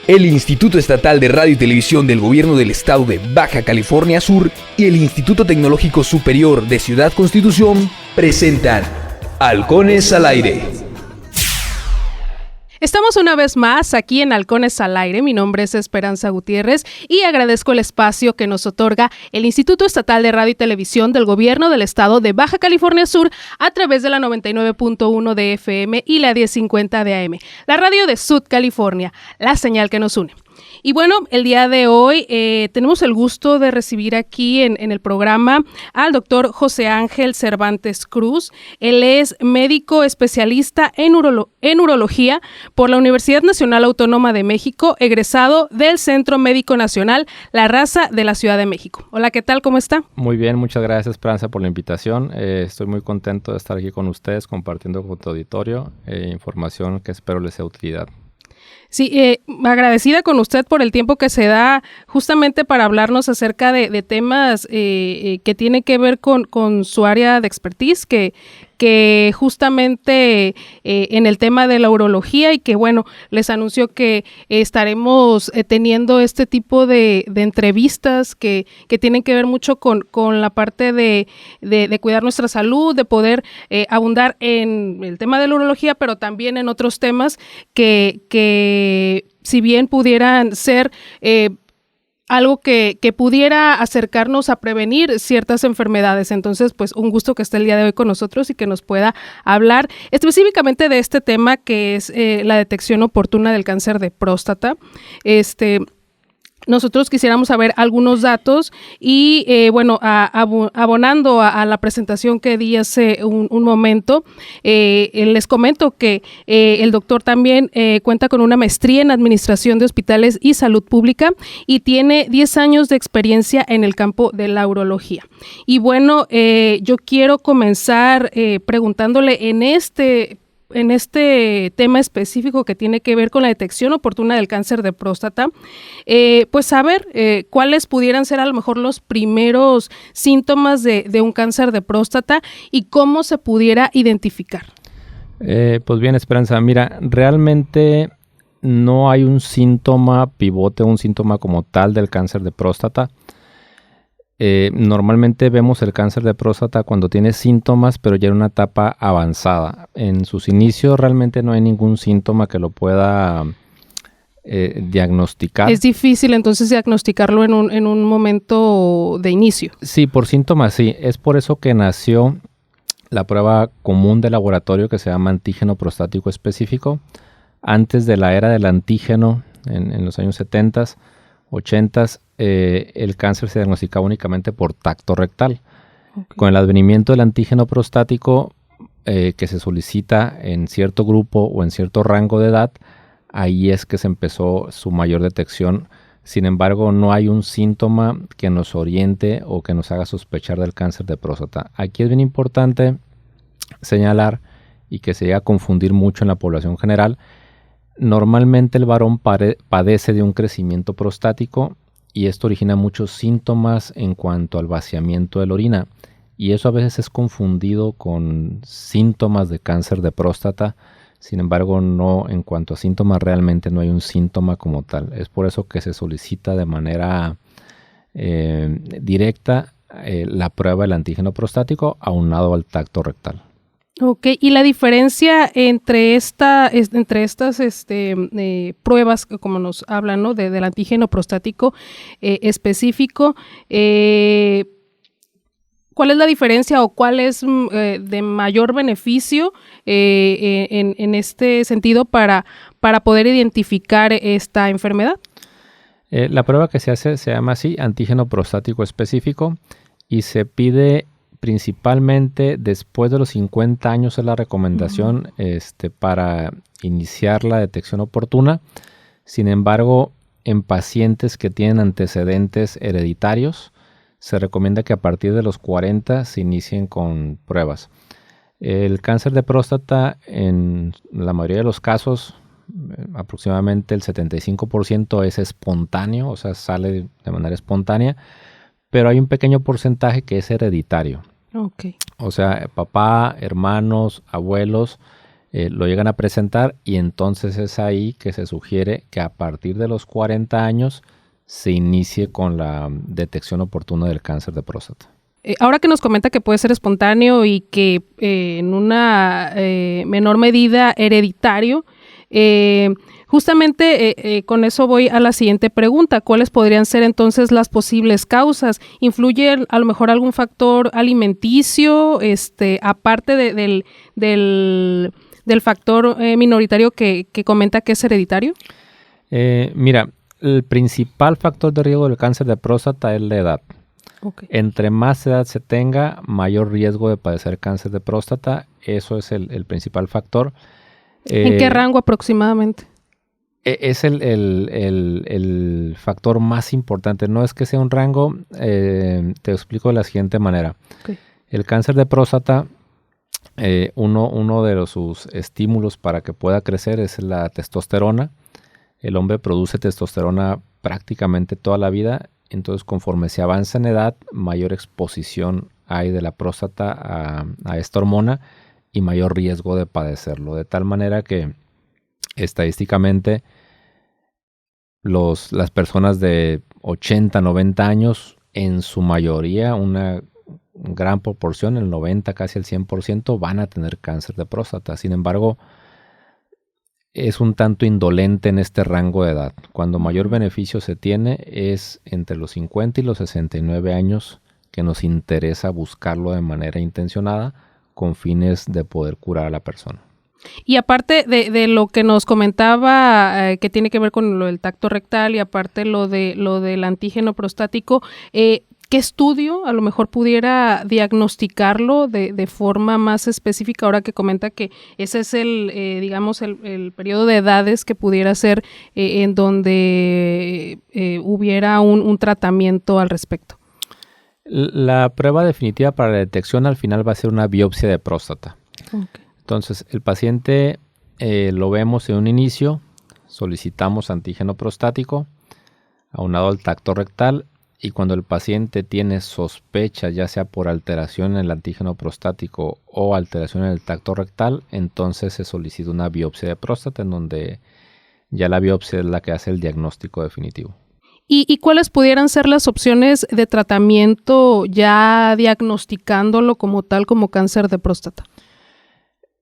El Instituto Estatal de Radio y Televisión del Gobierno del Estado de Baja California Sur y el Instituto Tecnológico Superior de Ciudad Constitución presentan Halcones al Aire. Estamos una vez más aquí en Halcones al Aire. Mi nombre es Esperanza Gutiérrez y agradezco el espacio que nos otorga el Instituto Estatal de Radio y Televisión del Gobierno del Estado de Baja California Sur a través de la 99.1 de FM y la 1050 de AM, la radio de Sud California, la señal que nos une. Y bueno, el día de hoy tenemos el gusto de recibir aquí en el programa al doctor José Ángel Cervantes Cruz. Él es médico especialista en urología por la Universidad Nacional Autónoma de México, egresado del Centro Médico Nacional La Raza de la Ciudad de México. Hola, ¿qué tal? ¿Cómo está? Muy bien, muchas gracias, Esperanza, por la invitación. Estoy muy contento de estar aquí con ustedes, compartiendo con tu auditorio información que espero les sea de utilidad. Sí, agradecida con usted por el tiempo que se da justamente para hablarnos acerca de temas que tienen que ver con su área de expertise, que justamente en el tema de la urología y que bueno, les anunció que estaremos teniendo este tipo de entrevistas que tienen que ver mucho con la parte de cuidar nuestra salud, de poder abundar en el tema de la urología, pero también en otros temas que si bien pudieran ser algo que pudiera acercarnos a prevenir ciertas enfermedades. Entonces, pues un gusto que esté el día de hoy con nosotros y que nos pueda hablar específicamente de este tema que es la detección oportuna del cáncer de próstata. Nosotros quisiéramos saber algunos datos y, abonando a la presentación que di hace un momento, les comento que el doctor también cuenta con una maestría en Administración de Hospitales y Salud Pública y tiene 10 años de experiencia en el campo de la urología. Y bueno, yo quiero comenzar preguntándole en este tema específico que tiene que ver con la detección oportuna del cáncer de próstata, pues saber cuáles pudieran ser a lo mejor los primeros síntomas de un cáncer de próstata y cómo se pudiera identificar. Pues bien, Esperanza, mira, realmente no hay un síntoma pivote, un síntoma como tal del cáncer de próstata. Normalmente vemos el cáncer de próstata cuando tiene síntomas, pero ya en una etapa avanzada. En sus inicios realmente no hay ningún síntoma que lo pueda diagnosticar. Es difícil entonces diagnosticarlo en un momento de inicio. Sí, por síntomas sí. Es por eso que nació la prueba común de laboratorio que se llama antígeno prostático específico. Antes de la era del antígeno, en los años 70s, 80s, el cáncer se diagnosticaba únicamente por tacto rectal. Okay. Con el advenimiento del antígeno prostático que se solicita en cierto grupo o en cierto rango de edad, ahí es que se empezó su mayor detección. Sin embargo, no hay un síntoma que nos oriente o que nos haga sospechar del cáncer de próstata. Aquí es bien importante señalar y que se llega a confundir mucho en la población general. Normalmente el varón padece de un crecimiento prostático y esto origina muchos síntomas en cuanto al vaciamiento de la orina y eso a veces es confundido con síntomas de cáncer de próstata. Sin embargo, no, en cuanto a síntomas realmente no hay un síntoma como tal. Es por eso que se solicita de manera directa la prueba del antígeno prostático aunado al tacto rectal. Ok, y la diferencia entre estas pruebas, como nos hablan, ¿no? Del antígeno prostático específico, ¿cuál es la diferencia o cuál es de mayor beneficio en este sentido para poder identificar esta enfermedad? La prueba que se hace se llama así, antígeno prostático específico, y se pide principalmente después de los 50 años es la recomendación para iniciar la detección oportuna. Sin embargo, en pacientes que tienen antecedentes hereditarios, se recomienda que a partir de los 40 se inicien con pruebas. El cáncer de próstata, en la mayoría de los casos, aproximadamente el 75% es espontáneo, o sea, sale de manera espontánea, pero hay un pequeño porcentaje que es hereditario. Okay. O sea, papá, hermanos, abuelos lo llegan a presentar y entonces es ahí que se sugiere que a partir de los 40 años se inicie con la detección oportuna del cáncer de próstata. Ahora que nos comenta que puede ser espontáneo y que en una menor medida hereditario, justamente con eso voy a la siguiente pregunta. ¿Cuáles podrían ser entonces las posibles causas? ¿Influye a lo mejor algún factor alimenticio, aparte del factor minoritario que comenta que es hereditario? Mira, el principal factor de riesgo del cáncer de próstata es la edad. Okay. Entre más edad se tenga, mayor riesgo de padecer cáncer de próstata. Eso es el principal factor. ¿En qué rango aproximadamente? Es el factor más importante. No es que sea un rango, te explico de la siguiente manera. Okay. El cáncer de próstata, uno de sus estímulos para que pueda crecer es la testosterona. El hombre produce testosterona prácticamente toda la vida. Entonces, conforme se avanza en edad, mayor exposición hay de la próstata a esta hormona y mayor riesgo de padecerlo. De tal manera que estadísticamente las personas de 80, 90 años, en su mayoría, una gran proporción, el 90, casi el 100%, van a tener cáncer de próstata. Sin embargo, es un tanto indolente en este rango de edad. Cuando mayor beneficio se tiene es entre los 50 y los 69 años, que nos interesa buscarlo de manera intencionada con fines de poder curar a la persona. Y aparte de lo que nos comentaba, que tiene que ver con lo del tacto rectal y aparte lo del antígeno prostático, ¿qué estudio a lo mejor pudiera diagnosticarlo de forma más específica ahora que comenta que ese es el periodo de edades que pudiera ser en donde hubiera un tratamiento al respecto? La prueba definitiva para la detección al final va a ser una biopsia de próstata. Okay. Entonces, el paciente lo vemos en un inicio, solicitamos antígeno prostático aunado al tacto rectal. Y cuando el paciente tiene sospecha, ya sea por alteración en el antígeno prostático o alteración en el tacto rectal, entonces se solicita una biopsia de próstata, en donde ya la biopsia es la que hace el diagnóstico definitivo. ¿Y cuáles pudieran ser las opciones de tratamiento ya diagnosticándolo como tal, como cáncer de próstata?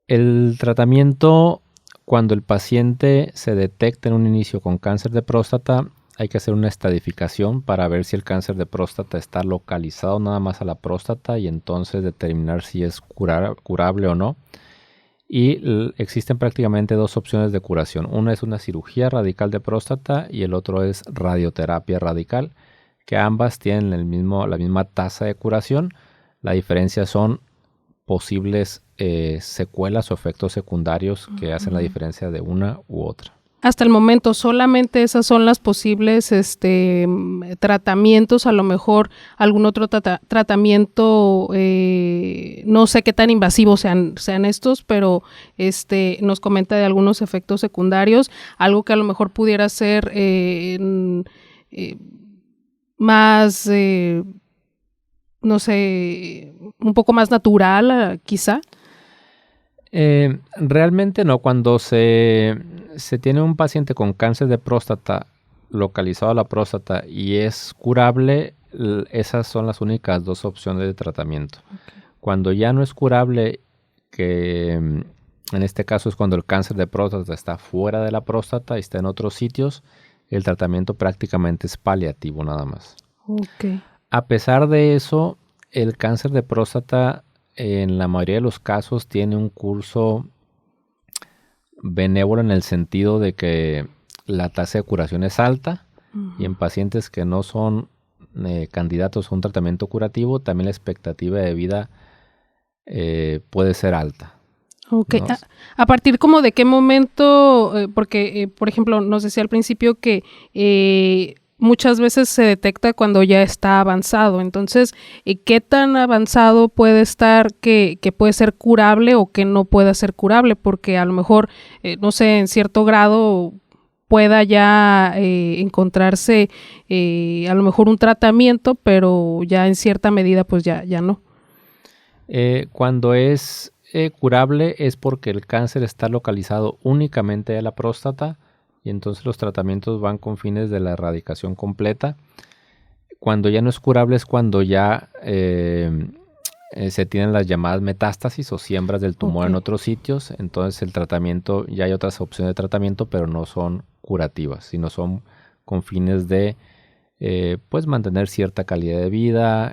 El tratamiento, cuando el paciente se detecta en un inicio con cáncer de próstata, hay que hacer una estadificación para ver si el cáncer de próstata está localizado nada más a la próstata y entonces determinar si es curable o no. Y existen prácticamente dos opciones de curación. Una es una cirugía radical de próstata y el otro es radioterapia radical, que ambas tienen la misma tasa de curación. La diferencia son posibles secuelas o efectos secundarios que hacen la diferencia de una u otra. Hasta el momento solamente esas son las posibles tratamientos, a lo mejor algún otro tratamiento, no sé qué tan invasivos sean estos, pero nos comenta de algunos efectos secundarios, algo que a lo mejor pudiera ser más, no sé, un poco más natural quizá. Realmente no. Cuando se tiene un paciente con cáncer de próstata localizado a la próstata y es curable, esas son las únicas dos opciones de tratamiento. Okay. Cuando ya no es curable, que en este caso es cuando el cáncer de próstata está fuera de la próstata y está en otros sitios, el tratamiento prácticamente es paliativo nada más. Okay. A pesar de eso, el cáncer de próstata en la mayoría de los casos tiene un curso benévolo en el sentido de que la tasa de curación es alta y en pacientes que no son candidatos a un tratamiento curativo, también la expectativa de vida puede ser alta. Ok. ¿No? ¿A partir como de qué momento? Porque, por ejemplo, nos decía al principio que muchas veces se detecta cuando ya está avanzado. Entonces, ¿qué tan avanzado puede estar que puede ser curable o que no pueda ser curable? Porque a lo mejor, no sé, en cierto grado pueda ya encontrarse a lo mejor un tratamiento, pero ya en cierta medida pues ya no. Cuando es curable es porque el cáncer está localizado únicamente en la próstata y entonces los tratamientos van con fines de la erradicación completa. Cuando ya no es curable es cuando ya se tienen las llamadas metástasis o siembras del tumor en otros sitios. Entonces el tratamiento, ya hay otras opciones de tratamiento, pero no son curativas, sino son con fines de pues mantener cierta calidad de vida,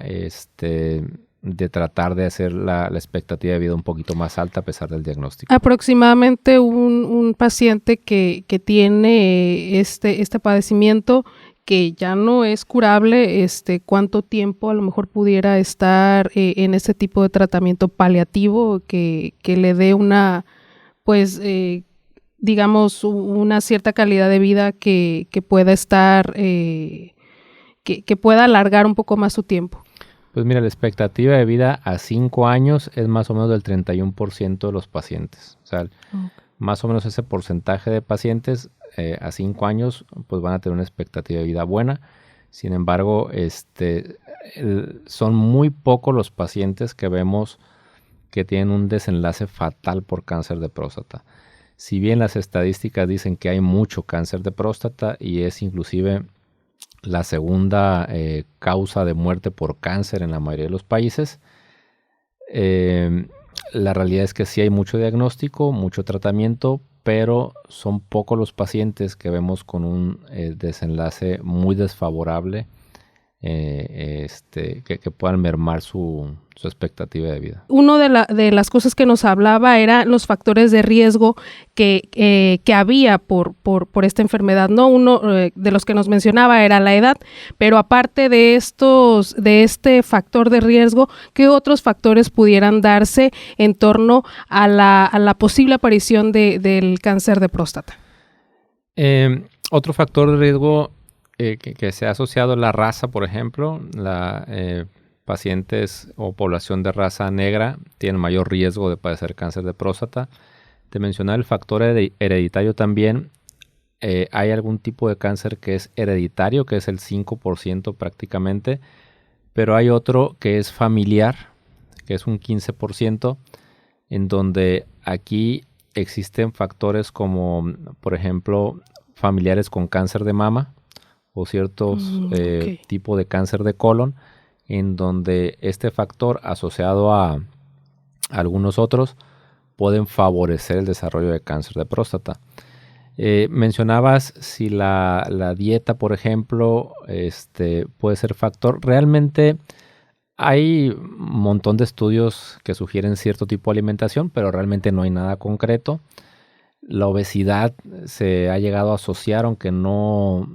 de tratar de hacer la expectativa de vida un poquito más alta a pesar del diagnóstico. Aproximadamente un paciente que tiene este padecimiento que ya no es curable, ¿cuánto tiempo a lo mejor pudiera estar en este tipo de tratamiento paliativo que le dé una, pues, digamos, una cierta calidad de vida que pueda estar, que pueda alargar un poco más su tiempo? Pues mira, la expectativa de vida a 5 años es más o menos del 31% de los pacientes. O sea, más o menos ese porcentaje de pacientes a 5 años pues van a tener una expectativa de vida buena. Sin embargo, son muy pocos los pacientes que vemos que tienen un desenlace fatal por cáncer de próstata. Si bien las estadísticas dicen que hay mucho cáncer de próstata y es inclusive la segunda causa de muerte por cáncer en la mayoría de los países, la realidad es que sí hay mucho diagnóstico, mucho tratamiento, pero son pocos los pacientes que vemos con un desenlace muy desfavorable que puedan mermar su expectativa de vida. Uno de las cosas que nos hablaba era los factores de riesgo que había por esta enfermedad, ¿no? Uno de los que nos mencionaba era la edad, pero aparte de este factor de riesgo, ¿qué otros factores pudieran darse en torno a la posible aparición del cáncer de próstata? Otro factor de riesgo que se ha asociado a la raza, por ejemplo, pacientes o población de raza negra tienen mayor riesgo de padecer cáncer de próstata. Te mencionaba el factor hereditario también. Hay algún tipo de cáncer que es hereditario, que es el 5% prácticamente, pero hay otro que es familiar, que es un 15%, en donde aquí existen factores como, por ejemplo, familiares con cáncer de mama o ciertos tipos de cáncer de colon, en donde este factor asociado a algunos otros pueden favorecer el desarrollo de cáncer de próstata. Mencionabas si la dieta, por ejemplo, puede ser factor. Realmente hay un montón de estudios que sugieren cierto tipo de alimentación, pero realmente no hay nada concreto. La obesidad se ha llegado a asociar, aunque no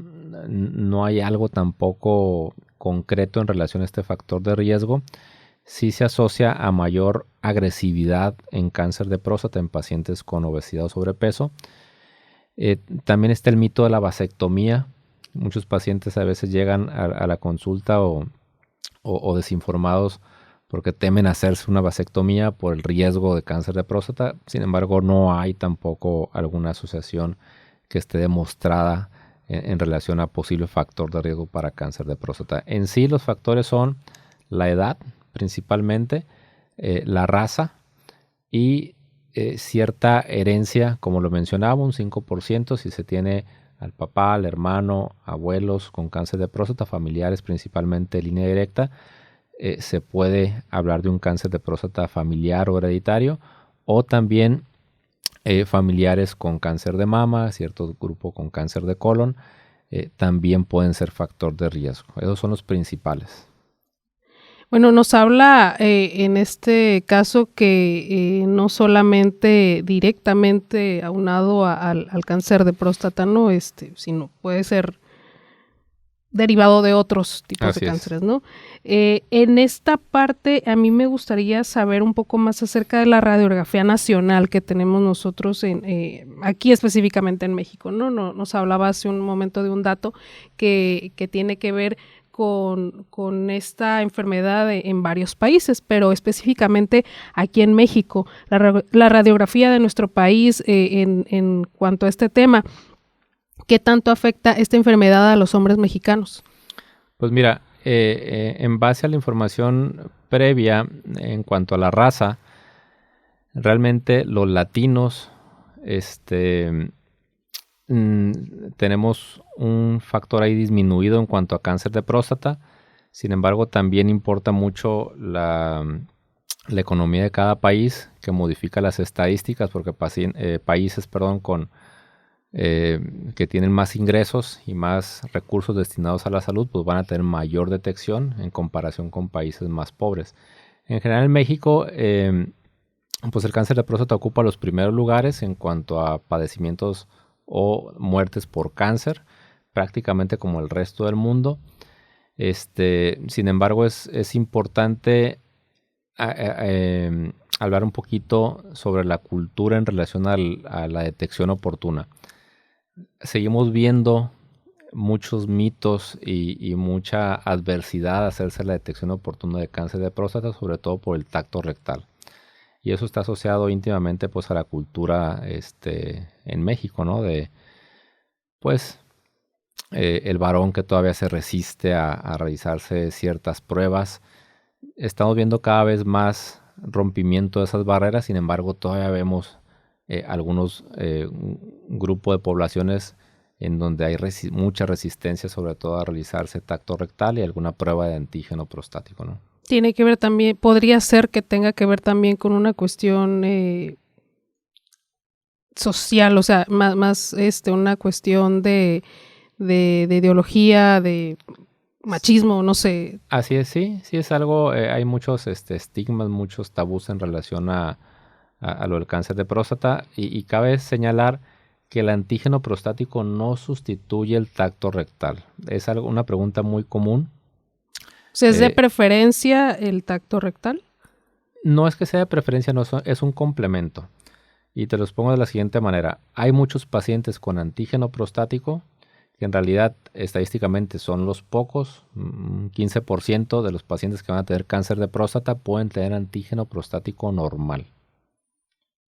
hay algo tampoco concreto en relación a este factor de riesgo. Sí se asocia a mayor agresividad en cáncer de próstata en pacientes con obesidad o sobrepeso. También está el mito de la vasectomía. Muchos pacientes a veces llegan a la consulta o desinformados porque temen hacerse una vasectomía por el riesgo de cáncer de próstata. Sin embargo, no hay tampoco alguna asociación que esté demostrada en relación a posible factor de riesgo para cáncer de próstata. En sí, los factores son la edad, principalmente, la raza y cierta herencia, como lo mencionaba, un 5% si se tiene al papá, al hermano, abuelos con cáncer de próstata, familiares principalmente de línea directa, se puede hablar de un cáncer de próstata familiar o hereditario, o también familiares con cáncer de mama, cierto grupo con cáncer de colon, también pueden ser factor de riesgo. Esos son los principales. Bueno, nos habla en este caso que no solamente directamente aunado al cáncer de próstata, ¿no? Sino puede ser derivado de otros tipos de cánceres, ¿no? En esta parte, a mí me gustaría saber un poco más acerca de la radiografía nacional que tenemos nosotros aquí específicamente en México, ¿no? Nos hablaba hace un momento de un dato que tiene que ver con esta enfermedad en varios países, pero específicamente aquí en México, la radiografía de nuestro país en cuanto a este tema, ¿qué tanto afecta esta enfermedad a los hombres mexicanos? Pues mira, en base a la información previa en cuanto a la raza, Realmente los latinos tenemos un factor ahí disminuido en cuanto a cáncer de próstata. Sin embargo, también importa mucho la economía de cada país, que modifica las estadísticas, porque países que tienen más ingresos y más recursos destinados a la salud, pues van a tener mayor detección en comparación con países más pobres. En general, en México, pues el cáncer de próstata ocupa los primeros lugares en cuanto a padecimientos o muertes por cáncer, prácticamente como el resto del mundo. Sin embargo, es importante hablar un poquito sobre la cultura en relación a la detección oportuna. Seguimos viendo muchos mitos y mucha adversidad a hacerse la detección oportuna de cáncer de próstata, sobre todo por el tacto rectal. Y eso está asociado íntimamente pues a la cultura en México, ¿no? De pues el varón que todavía se resiste a realizarse ciertas pruebas. Estamos viendo cada vez más rompimiento de esas barreras, sin embargo todavía vemos un grupo de poblaciones en donde hay mucha resistencia, sobre todo a realizarse tacto rectal y alguna prueba de antígeno prostático, ¿no? Tiene que ver también, podría ser que tenga que ver también con una cuestión social, o sea, más una cuestión de ideología, de machismo, no sé. Así es, sí es algo, hay muchos estigmas, muchos tabús en relación a lo del cáncer de próstata y cabe señalar que el antígeno prostático no sustituye el tacto rectal. Es una pregunta muy común. O sea, ¿es de preferencia el tacto rectal? No es que sea de preferencia, no, es un complemento. Y te los pongo de la siguiente manera. Hay muchos pacientes con antígeno prostático que en realidad estadísticamente son los pocos, 15% de los pacientes que van a tener cáncer de próstata pueden tener antígeno prostático normal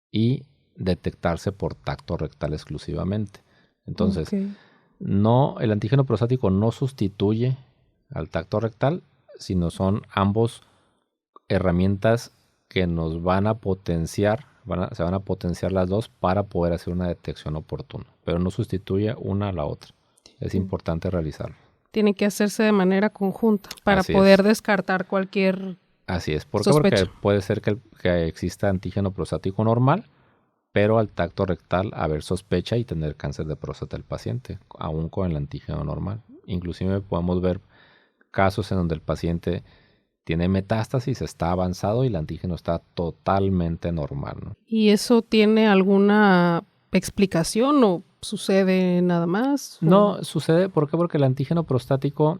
y detectarse por tacto rectal exclusivamente. Entonces, el antígeno prostático no sustituye al tacto rectal, sino son ambos herramientas que nos van a potenciar, se van a potenciar las dos para poder hacer una detección oportuna, pero no sustituye una a la otra. Es importante realizarlo. Tiene que hacerse de manera conjunta para poder descartar cualquier Así es. ¿Por qué? sospecha. Porque puede ser que exista antígeno prostático normal, pero al tacto rectal haber sospecha y tener cáncer de próstata el paciente, aún con el antígeno normal. Inclusive podemos ver casos en donde el paciente tiene metástasis, está avanzado y el antígeno está totalmente normal, ¿no? ¿Y eso tiene alguna explicación o sucede nada más? No, sucede. ¿Por qué? Porque el antígeno prostático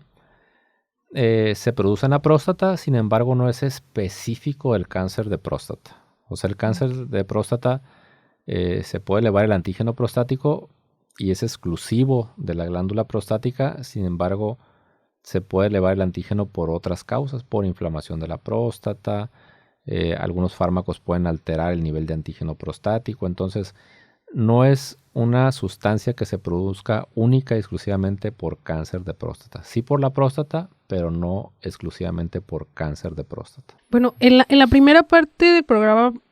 se produce en la próstata, sin embargo no es específico del cáncer de próstata. O sea, el cáncer de próstata se puede elevar el antígeno prostático y es exclusivo de la glándula prostática, sin embargo se puede elevar el antígeno por otras causas, por inflamación de la próstata, algunos fármacos pueden alterar el nivel de antígeno prostático, entonces no es una sustancia que se produzca única y exclusivamente por cáncer de próstata. Sí por la próstata, pero no exclusivamente por cáncer de próstata. Bueno, en la primera parte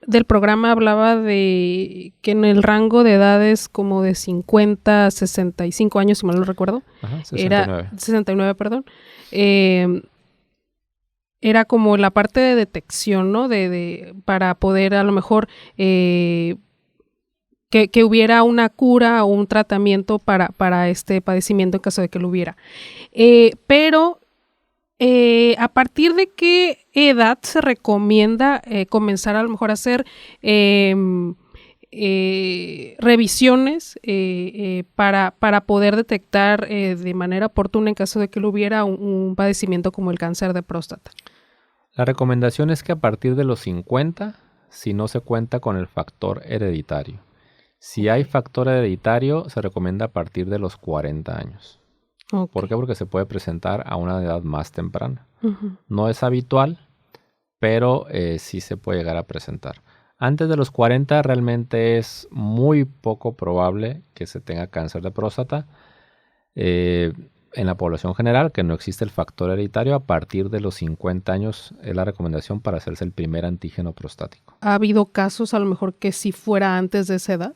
del programa hablaba de que en el rango de edades como de 50 a 65 años, si mal no recuerdo. Ajá, 69. 69, perdón. Era como la parte de detección, ¿no? Para poder a lo mejor que hubiera una cura o un tratamiento para este padecimiento en caso de que lo hubiera. Pero ¿a partir de qué edad se recomienda comenzar a lo mejor a hacer revisiones para poder detectar de manera oportuna en caso de que lo hubiera un padecimiento como el cáncer de próstata? La recomendación es que a partir de los 50, si no se cuenta con el factor hereditario. Si hay factor hereditario, se recomienda a partir de los 40 años. Okay. ¿Por qué? Porque se puede presentar a una edad más temprana. Uh-huh. No es habitual, pero sí se puede llegar a presentar. Antes de los 40 realmente es muy poco probable que se tenga cáncer de próstata. en la población general, que no existe el factor hereditario, a partir de los 50 años es la recomendación para hacerse el primer antígeno prostático. ¿Ha habido casos a lo mejor que si fuera antes de esa edad?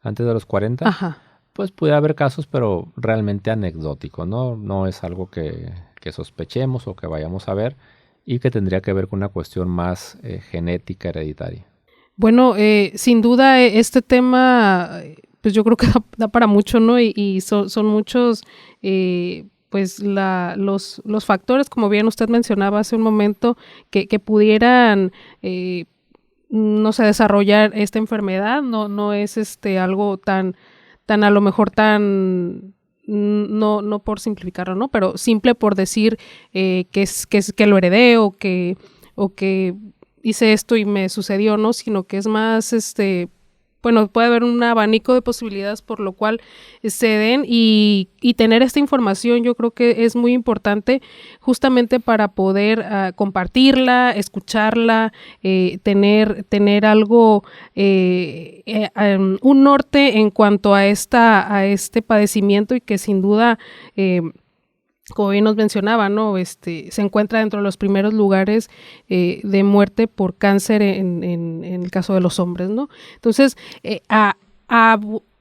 ¿Antes de los 40? Ajá. Pues puede haber casos, pero realmente anecdóticos, ¿no? No es algo que sospechemos o que vayamos a ver, y que tendría que ver con una cuestión más genética hereditaria. Bueno, sin duda este tema, pues yo creo que da para mucho, ¿no? Y son muchos, pues los factores, como bien usted mencionaba hace un momento, que pudieran, no sé, desarrollar esta enfermedad. No es algo tan a lo mejor tan... No por simplificarlo, ¿no? Pero simple por decir que lo heredé o que hice esto y me sucedió, ¿no? Sino que es más, bueno, puede haber un abanico de posibilidades por lo cual se den, y tener esta información yo creo que es muy importante justamente para poder compartirla, escucharla, tener algo, un norte en cuanto a este padecimiento, y que sin duda, como bien nos mencionaba, ¿no? Se encuentra dentro de los primeros lugares de muerte por cáncer en el caso de los hombres, ¿no? Entonces,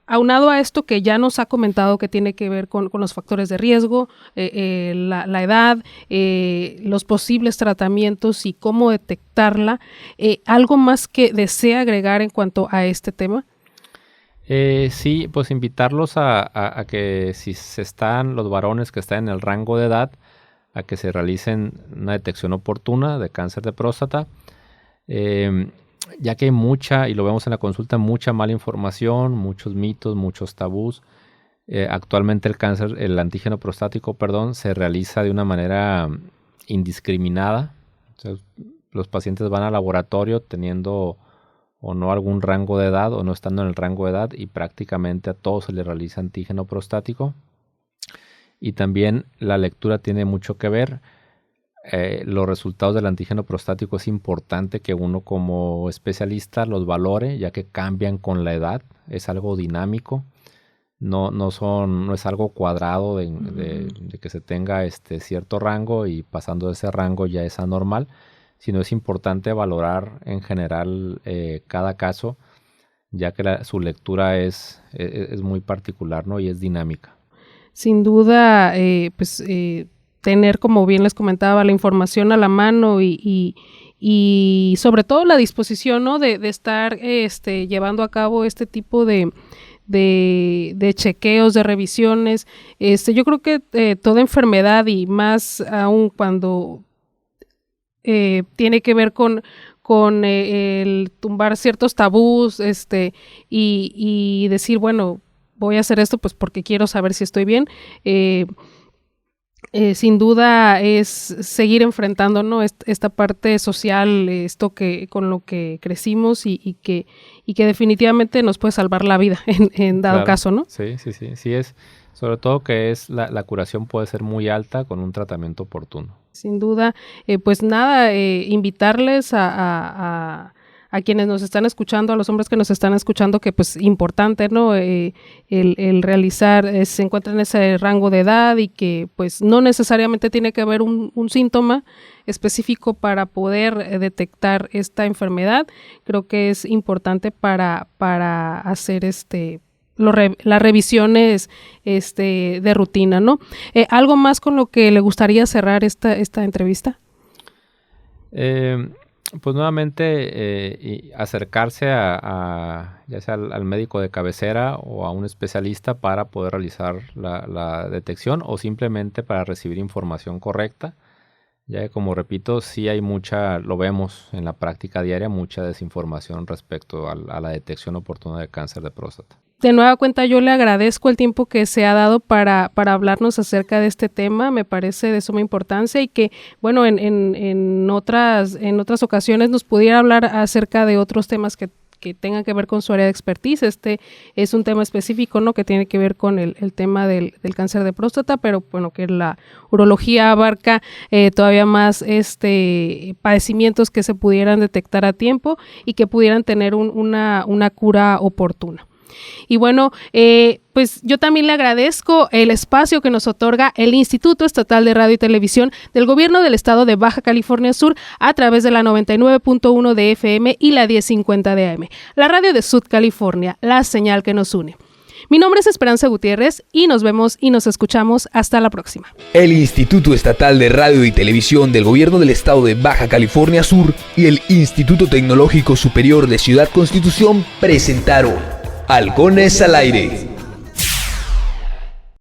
aunado a esto que ya nos ha comentado, que tiene que ver con los factores de riesgo, la edad, los posibles tratamientos y cómo detectarla, ¿algo más que desea agregar en cuanto a este tema? Sí, pues invitarlos a que si los varones que están en el rango de edad, a que se realicen una detección oportuna de cáncer de próstata, ya que hay mucha, y lo vemos en la consulta, mucha mala información, muchos mitos, muchos tabús. Actualmente el antígeno prostático, se realiza de una manera indiscriminada. O sea, los pacientes van al laboratorio teniendo o no algún rango de edad o no estando en el rango de edad, y prácticamente a todos se les realiza antígeno prostático. Y también la lectura tiene mucho que ver. Los resultados del antígeno prostático es importante que uno como especialista los valore, ya que cambian con la edad, es algo dinámico, no es algo cuadrado de que se tenga cierto rango y pasando de ese rango ya es anormal, sino es importante valorar en general cada caso, ya que su lectura es muy particular, ¿no? Y es dinámica. Sin duda, tener, como bien les comentaba, la información a la mano y sobre todo la disposición, ¿no? de estar llevando a cabo este tipo de chequeos, de revisiones. Yo creo que toda enfermedad, y más aún cuando tiene que ver con el tumbar ciertos tabús, y decir, bueno, voy a hacer esto pues porque quiero saber si estoy bien. Sin duda es seguir enfrentando, ¿no? esta parte social, esto que con lo que crecimos y que definitivamente nos puede salvar la vida en dado caso, ¿no? Sí es. Sobre todo que la curación puede ser muy alta con un tratamiento oportuno. Sin duda, pues nada, invitarles a quienes nos están escuchando, a los hombres que nos están escuchando, que pues importante, ¿no? El realizar, se encuentra en ese rango de edad, y que pues no necesariamente tiene que haber un síntoma específico para poder detectar esta enfermedad. Creo que es importante para hacer las revisiones de rutina, ¿no? ¿Algo más con lo que le gustaría cerrar esta entrevista? Pues nuevamente acercarse ya sea al médico de cabecera o a un especialista para poder realizar la detección, o simplemente para recibir información correcta, ya que, como repito, sí hay lo vemos en la práctica diaria, mucha desinformación respecto a la detección oportuna de cáncer de próstata. De nueva cuenta, yo le agradezco el tiempo que se ha dado para hablarnos acerca de este tema. Me parece de suma importancia, y que, bueno, en otras ocasiones nos pudiera hablar acerca de otros temas que tengan que ver con su área de expertise. Este es un tema específico, ¿no? Que tiene que ver con el tema del cáncer de próstata, pero bueno, que la urología abarca todavía más padecimientos que se pudieran detectar a tiempo y que pudieran tener una cura oportuna. Y bueno, pues yo también le agradezco el espacio que nos otorga el Instituto Estatal de Radio y Televisión del Gobierno del Estado de Baja California Sur a través de la 99.1 de FM y la 1050 de AM, la radio de Sud California, la señal que nos une. Mi nombre es Esperanza Gutiérrez y nos vemos y nos escuchamos hasta la próxima. El Instituto Estatal de Radio y Televisión del Gobierno del Estado de Baja California Sur y el Instituto Tecnológico Superior de Ciudad Constitución presentaron Halcones al Aire.